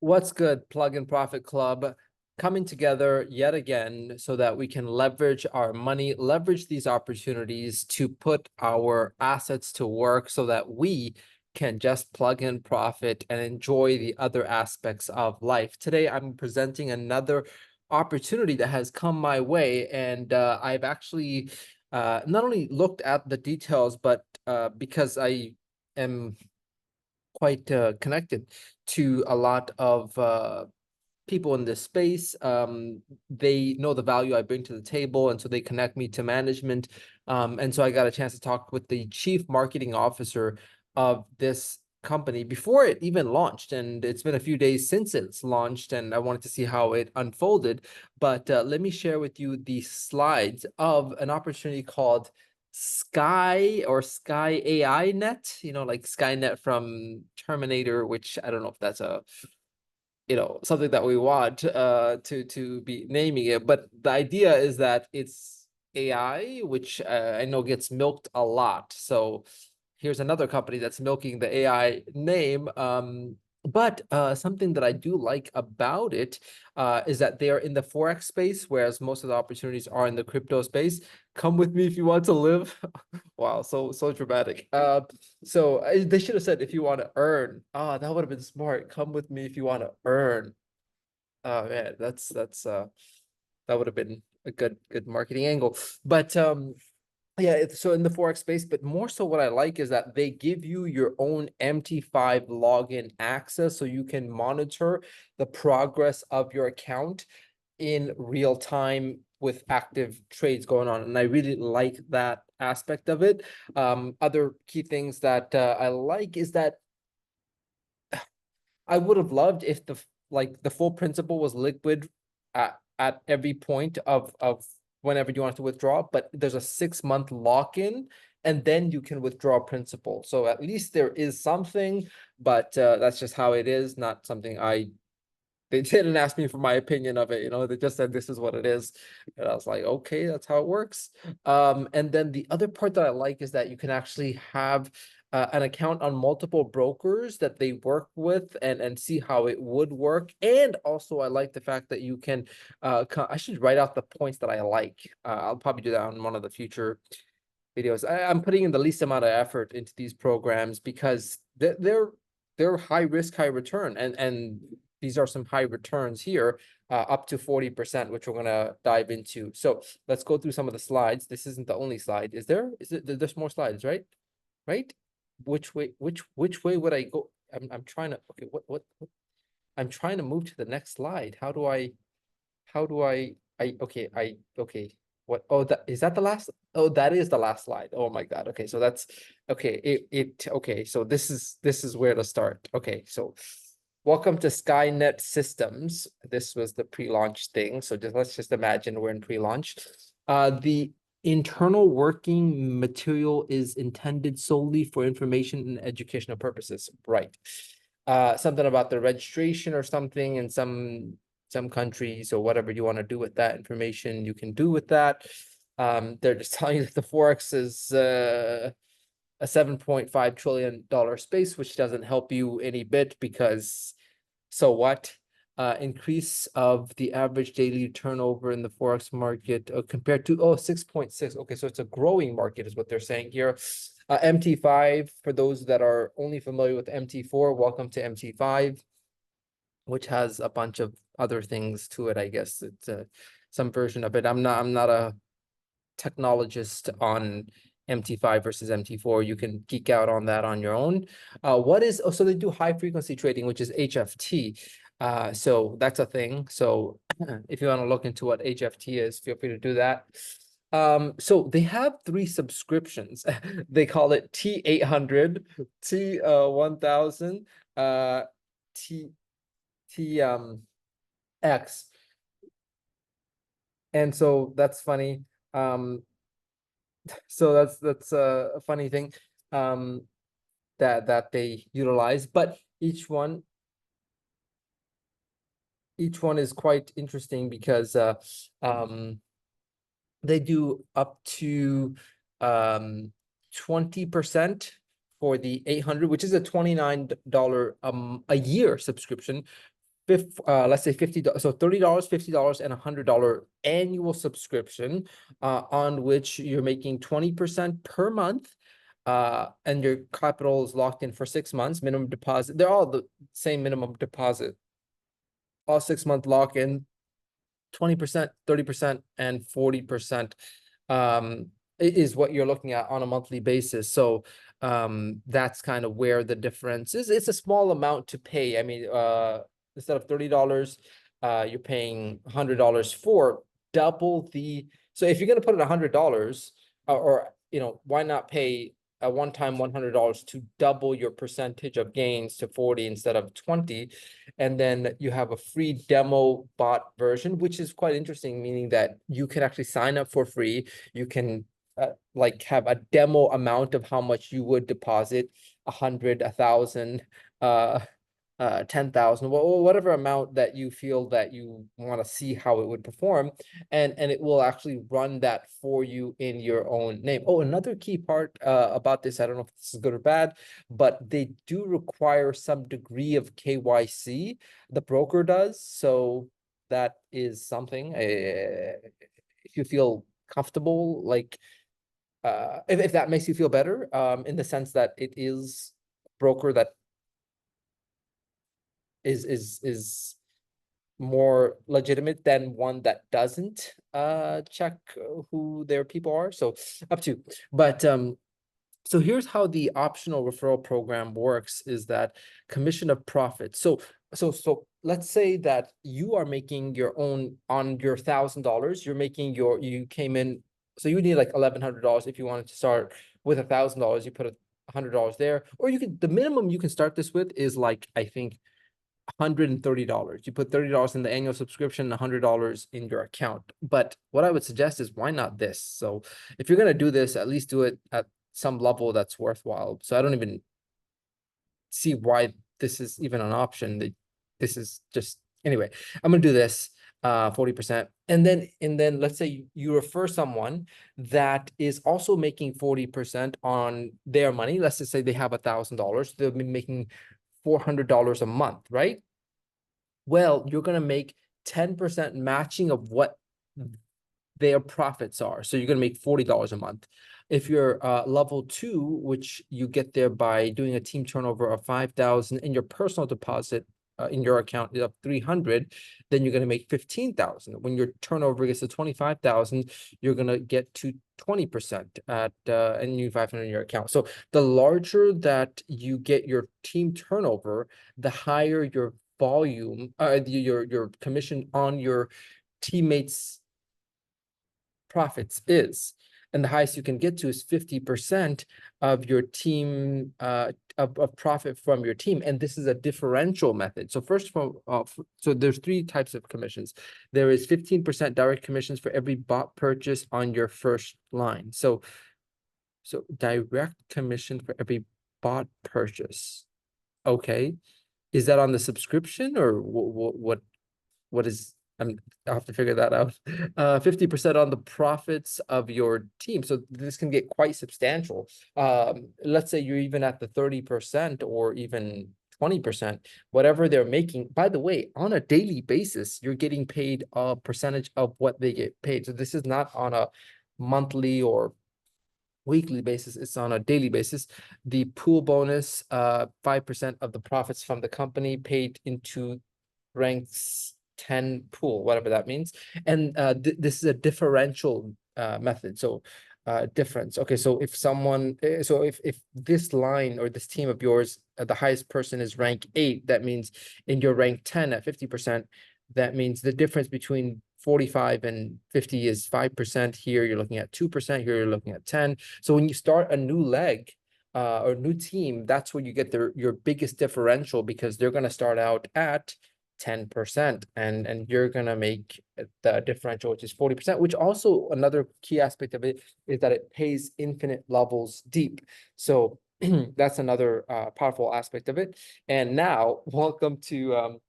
What's good, Plug and Profit Club? Coming together yet again so that we can leverage our money, leverage these opportunities to put our assets to work so that we can just plug in profit and enjoy the other aspects of life. Today, I'm presenting another opportunity that has come my way, and I've actually not only looked at the details, but because I am quite connected to a lot of people in this space. They know the value I bring to the table, and so they connect me to management. And so I got a chance to talk with the chief marketing officer of this company before it even launched, and it's been a few days since it's launched, and I wanted to see how it unfolded. But let me share with you the slides of an opportunity called Sky AI Net, like SkAinet from Terminator, which I don't know if that's a something that we want to be naming it, but the idea is that it's AI, which I know gets milked a lot. So here's another company that's milking the AI name. But something that I do like about it is that they are in the Forex space, whereas most of the opportunities are in the crypto space. Come with me if you want to live. Wow, so dramatic. So they should have said if you want to earn. That would have been smart. Come with me if you want to earn. Oh man, that's that would have been a good marketing angle. But yeah, so in the Forex space, but more so what I like is that they give you your own MT5 login access so you can monitor the progress of your account in real time with active trades going on. And I really like that aspect of it. Other key things that I like is that I would have loved if the full principal was liquid at every point of whenever you want to withdraw, but there's a 6-month lock-in and then you can withdraw principal. So at least there is something, but that's just how it is, not something they didn't ask me for my opinion of it. They just said this is what it is. And I was like, okay, that's how it works. And then the other part that I like is that you can actually have an account on multiple brokers that they work with and see how it would work. And also I like the fact that you can, I should write out the points that I like. I'll probably do that on one of the future videos. I'm putting in the least amount of effort into these programs because they're high risk, high return, and these are some high returns here, up to 40%, which we're gonna dive into. So let's go through some of the slides. This isn't the only slide. Is there? There's more slides, right? Right? Which way would I go? I'm trying to, okay, what I'm trying to move to the next slide. Okay. What? Oh, is that the last? Oh, that is the last slide. Oh my God. Okay, so that's okay. Okay. So this is where to start. Okay, so welcome to SkAinet Systems. This was the pre-launch thing. So let's just imagine we're in pre-launch. The internal working material is intended solely for information and educational purposes. Right. Something about the registration or something in some countries or whatever you want to do with that information, you can do with that. They're just telling you that the Forex is a $7.5 trillion space, which doesn't help you any bit because so what? Increase of the average daily turnover in the Forex market compared to 6.6. Okay, so it's a growing market is what they're saying here. MT5, for those that are only familiar with MT4, welcome to MT5, which has a bunch of other things to it. I guess it's some version of it. I'm not a technologist on MT5 versus MT4. You can geek out on that on your own. So they do high frequency trading, which is HFT. So that's a thing. So if you want to look into what HFT is, feel free to do that. So they have 3 subscriptions. They call it T800, T1000, T X. And so that's funny. So that's a funny thing that they utilize, but each one is quite interesting because they do up to 20% for the 800, which is a $29 a year subscription let's say $50, so $30, $50, and $100 annual subscription, on which you're making 20% per month, and your capital is locked in for 6 months. Minimum deposit, they're all the same minimum deposit, all 6-month lock-in, 20%, 30%, and 40%, is what you're looking at on a monthly basis. So that's kind of where the difference is. It's a small amount to pay. I mean, instead of $30, you're paying $100 for double the. So if you're going to put it $100, or why not pay a one-time $100 to double your percentage of gains to 40 instead of 20, and then you have a free demo bot version, which is quite interesting, meaning that you can actually sign up for free. You can like have a demo amount of how much you would deposit, 100, 1,000, 10,000, whatever amount that you feel that you want to see how it would perform, and it will actually run that for you in your own name. Oh, another key part about this, I don't know if this is good or bad, but they do require some degree of KYC. The broker does, so that is something. If you feel comfortable, like if that makes you feel better, in the sense that it is a broker that is more legitimate than one that doesn't check who their people are. So up to, but so here's how the optional referral program works, is that commission of profit. So let's say that you are making your own on your $1,000, you're making you came in, so you need like $1,100 if you wanted to start with $1,000, you put $100 there, or you could, the minimum you can start this with is like, I think, $130. You put $30 in the annual subscription, $100 in your account. But what I would suggest is, why not this? So if you're going to do this, at least do it at some level that's worthwhile. So I don't even see why this is even an option. This is just, anyway, I'm going to do this 40%. And then let's say you refer someone that is also making 40% on their money. Let's just say they have $1,000. They'll be making $400 a month, right? Well, you're going to make 10% matching of what their profits are. So you're going to make $40 a month. If you're level 2, which you get there by doing a team turnover of 5,000 and your personal deposit in your account is up 300, then you're going to make 15,000. When your turnover gets to 25,000, you're going to get to 20% at and you 500 in your account. So the larger that you get your team turnover, the higher your volume, your commission on your teammates' profits is. And the highest you can get to is 50% of your team of profit from your team. And this is a differential method. So first of all, so there's 3 types of commissions. There is 15% direct commissions for every bot purchase on your first line. So direct commission for every bot purchase. Okay. Is that on the subscription, or what is, I'll have to figure that out. 50% on the profits of your team. So this can get quite substantial. Let's say you're even at the 30% or even 20%, whatever they're making. By the way, on a daily basis, you're getting paid a percentage of what they get paid. So this is not on a monthly or weekly basis, it's on a daily basis. The pool bonus, 5% of the profits from the company paid into ranks 10 pool, whatever that means. And this is a differential method. So difference. Okay, so if someone, so if this line or this team of yours, the highest person is rank 8, that means in your rank 10 at 50%, that means the difference between 45 and 50 is 5%. Here you're looking at 2%. Here you're looking at 10. So when you start a new leg or new team, that's where you get your biggest differential, because they're going to start out at 10% and you're going to make the differential, which is 40%, which also another key aspect of it is that it pays infinite levels deep. So that's another powerful aspect of it. And now welcome to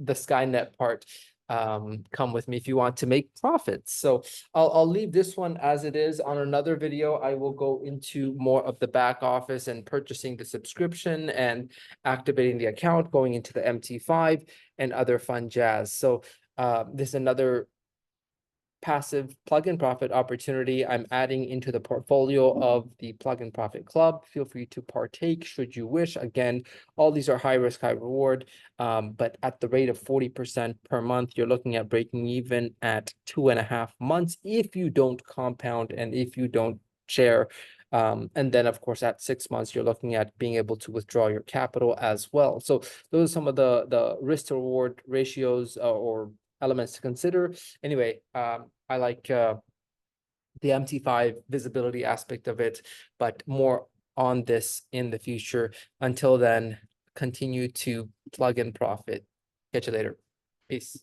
the SkAinet part. come with me if you want to make profits. So I'll leave this one as it is. On another video, I will go into more of the back office and purchasing the subscription and activating the account, going into the MT5 and other fun jazz. So this is another passive plug-in profit opportunity I'm adding into the portfolio of the plug-in profit club. Feel free to partake should you wish. Again, all these are high risk, high reward, but at the rate of 40% per month, you're looking at breaking even at 2.5 months if you don't compound and if you don't share. And then of course at 6 months, you're looking at being able to withdraw your capital as well. So those are some of the risk to reward ratios or elements to consider. Anyway, I like the MT5 visibility aspect of it, but more on this in the future. Until then, continue to plug in profit. Catch you later. Peace.